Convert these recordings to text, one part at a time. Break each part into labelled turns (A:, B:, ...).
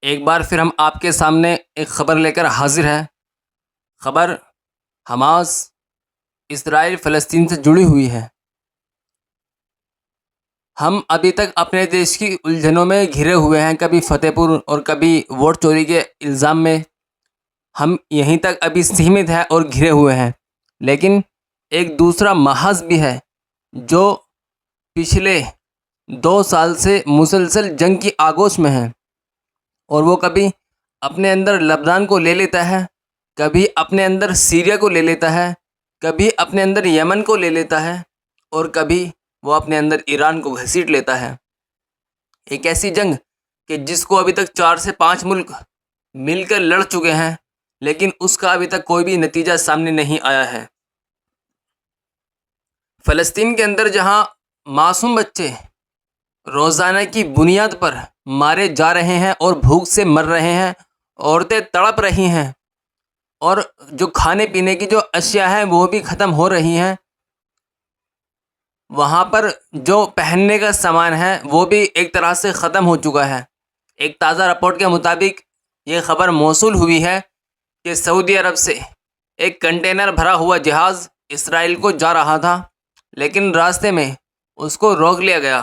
A: ایک بار پھر ہم آپ کے سامنے ایک خبر لے کر حاضر ہیں۔ خبر حماس اسرائیل فلسطین سے جڑی ہوئی ہے۔ ہم ابھی تک اپنے دیش کی الجھنوں میں گھرے ہوئے ہیں، کبھی فتح پور اور کبھی ووٹ چوری کے الزام میں ہم یہیں تک ابھی سیمت ہیں اور گھرے ہوئے ہیں۔ لیکن ایک دوسرا محاذ بھی ہے جو پچھلے 2 سال سے مسلسل جنگ کی آغوش میں ہے، اور وہ کبھی اپنے اندر لبنان کو لے لیتا ہے، کبھی اپنے اندر سیریا کو لے لیتا ہے، کبھی اپنے اندر یمن کو لے لیتا ہے، اور کبھی وہ اپنے اندر ایران کو گھسیٹ لیتا ہے۔ ایک ایسی جنگ کہ جس کو ابھی تک 4 سے 5 ملک مل کر لڑ چکے ہیں، لیکن اس کا ابھی تک کوئی بھی نتیجہ سامنے نہیں آیا ہے۔ فلسطین کے اندر جہاں معصوم بچے روزانہ کی بنیاد پر مارے جا رہے ہیں اور بھوک سے مر رہے ہیں، عورتیں تڑپ رہی ہیں، اور جو کھانے پینے کی جو اشیاء ہیں وہ بھی ختم ہو رہی ہیں، وہاں پر جو پہننے کا سامان ہے وہ بھی ایک طرح سے ختم ہو چکا ہے۔ ایک تازہ رپورٹ کے مطابق یہ خبر موصول ہوئی ہے کہ سعودی عرب سے ایک کنٹینر بھرا ہوا جہاز اسرائیل کو جا رہا تھا، لیکن راستے میں اس کو روک لیا گیا۔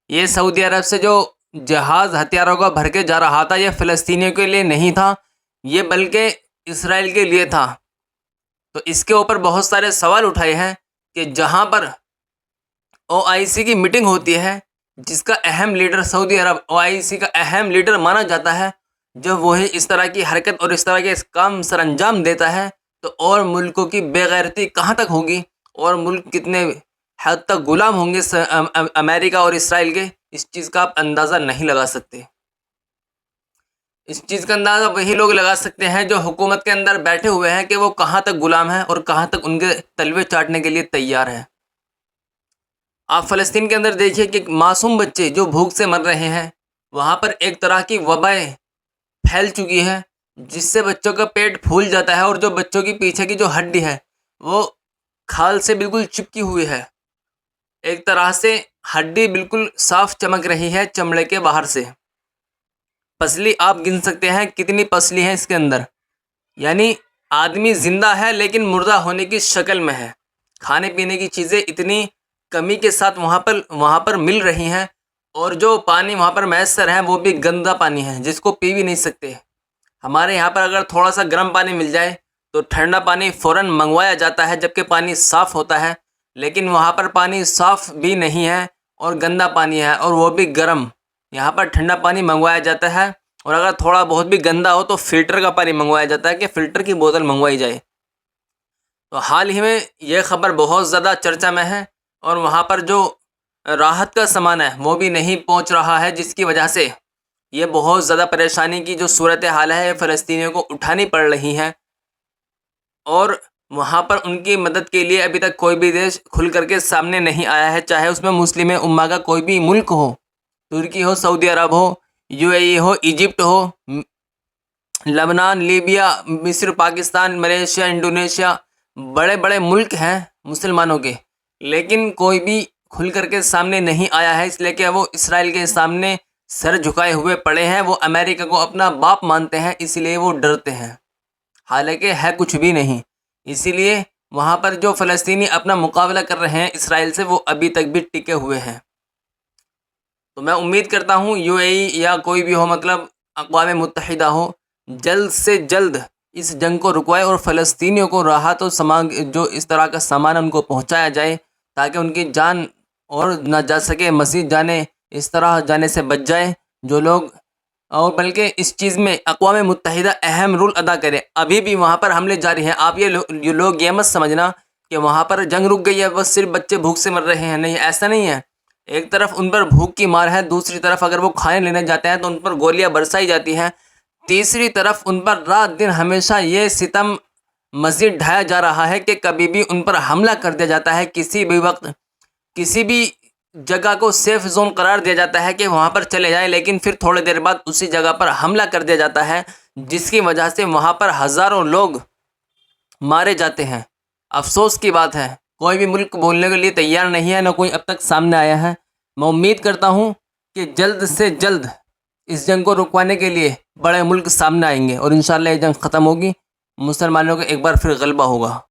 A: یہ سعودی عرب سے جو جہاز ہتھیاروں کا بھر کے جا رہا تھا، یہ فلسطینیوں کے لیے نہیں تھا، یہ بلکہ اسرائیل کے لیے تھا۔ تو اس کے اوپر بہت سارے سوال اٹھائے ہیں کہ جہاں پر OIC کی میٹنگ ہوتی ہے، جس کا اہم لیڈر سعودی عرب OIC کا اہم لیڈر مانا جاتا ہے، جب وہی اس طرح کی حرکت اور اس طرح کے کام سر انجام دیتا ہے، تو اور ملکوں کی بے غیرتی کہاں تک ہوگی، اور ملک کتنے حد تک غلام ہوں گے امریکہ اور اسرائیل کے، اس چیز کا آپ اندازہ نہیں لگا سکتے۔ اس چیز کا اندازہ وہی لوگ لگا سکتے ہیں جو حکومت کے اندر بیٹھے ہوئے ہیں کہ وہ کہاں تک غلام ہیں اور کہاں تک ان کے تلوے چاٹنے کے لیے تیار ہیں۔ آپ فلسطین کے اندر دیکھیے کہ معصوم بچے جو بھوک سے مر رہے ہیں، وہاں پر ایک طرح کی وبائیں پھیل چکی ہے، جس سے بچوں کا پیٹ پھول جاتا ہے، اور جو بچوں کی پیچھے کی جو ہڈی ہے وہ کھال سے بالکل چپکی ہوئی ہے۔ ایک طرح سے ہڈی بالکل صاف چمک رہی ہے چمڑے کے باہر سے۔ پسلی آپ گن سکتے ہیں کتنی پسلی ہے اس کے اندر، یعنی آدمی زندہ ہے لیکن مردہ ہونے کی شکل میں ہے۔ کھانے پینے کی چیزیں اتنی کمی کے ساتھ وہاں پر مل رہی ہیں، اور جو پانی وہاں پر میسر ہے وہ بھی گندا پانی ہے، جس کو پی بھی نہیں سکتے۔ ہمارے یہاں پر اگر تھوڑا سا گرم پانی مل جائے تو ٹھنڈا پانی فوراً منگوایا جاتا ہے، جبکہ پانی صاف ہوتا ہے، لیکن وہاں پر پانی صاف بھی نہیں ہے اور گندا پانی ہے، اور وہ بھی گرم۔ یہاں پر ٹھنڈا پانی منگوایا جاتا ہے، اور اگر تھوڑا بہت بھی گندا ہو تو فلٹر کا پانی منگوایا جاتا ہے کہ فلٹر کی بوتل منگوائی جائے۔ تو حال ہی میں یہ خبر بہت زیادہ چرچا میں ہے، اور وہاں پر جو راحت کا سامان ہے وہ بھی نہیں پہنچ رہا ہے، جس کی وجہ سے یہ بہت زیادہ پریشانی کی جو صورتحال ہے فلسطینیوں کو اٹھانی پڑ رہی ہے، اور وہاں پر ان کی مدد کے لیے ابھی تک کوئی بھی دیش کھل کر کے سامنے نہیں آیا ہے، چاہے اس میں مسلم امہ کا کوئی بھی ملک ہو، ترکی ہو، سعودی عرب ہو، UAE ہو، ایجپٹ ہو، لبنان، لیبیا، مصر، پاکستان، ملیشیا، انڈونیشیا، بڑے بڑے ملک ہیں مسلمانوں کے، لیکن کوئی بھی کھل کر کے سامنے نہیں آیا ہے، اس لیے کہ وہ اسرائیل کے سامنے سر جھکائے ہوئے پڑے ہیں۔ وہ امریکہ کو اپنا باپ مانتے ہیں، اس لیے وہ ڈرتے ہیں، حالانکہ ہے کچھ بھی نہیں۔ اسی لیے وہاں پر جو فلسطینی اپنا مقابلہ کر رہے ہیں اسرائیل سے، وہ ابھی تک بھی ٹکے ہوئے ہیں۔ تو میں امید کرتا ہوں UAE یا کوئی بھی ہو، مطلب اقوام متحدہ ہو، جلد سے جلد اس جنگ کو رکوائے اور فلسطینیوں کو راحت و جو اس طرح کا سامان ان کو پہنچایا جائے، تاکہ ان کی جان اور نہ جا سکے، مزید جانیں اس طرح جانے سے بچ جائیں جو لوگ، اور بلکہ اس چیز میں اقوام متحدہ اہم رول ادا کرے۔ ابھی بھی وہاں پر حملے جاری ہیں۔ آپ یہ لوگ یہ مت سمجھنا کہ وہاں پر جنگ رک گئی ہے، بس صرف بچے بھوک سے مر رہے ہیں، نہیں، ایسا نہیں ہے۔ ایک طرف ان پر بھوک کی مار ہے، دوسری طرف اگر وہ کھانے لینے جاتے ہیں تو ان پر گولیاں برسائی جاتی ہیں، تیسری طرف ان پر رات دن ہمیشہ یہ ستم مزید ڈھایا جا رہا ہے کہ کبھی بھی ان پر حملہ کر دیا جاتا ہے، کسی بھی وقت کسی بھی جگہ کو سیف زون قرار دیا جاتا ہے کہ وہاں پر چلے جائیں، لیکن پھر تھوڑے دیر بعد اسی جگہ پر حملہ کر دیا جاتا ہے، جس کی وجہ سے وہاں پر ہزاروں لوگ مارے جاتے ہیں۔ افسوس کی بات ہے، کوئی بھی ملک بولنے کے لیے تیار نہیں ہے، نہ کوئی اب تک سامنے آیا ہے۔ میں امید کرتا ہوں کہ جلد سے جلد اس جنگ کو رکوانے کے لیے بڑے ملک سامنے آئیں گے اور انشاءاللہ یہ جنگ ختم ہوگی، مسلمانوں کا ایک بار پھر غلبہ ہوگا۔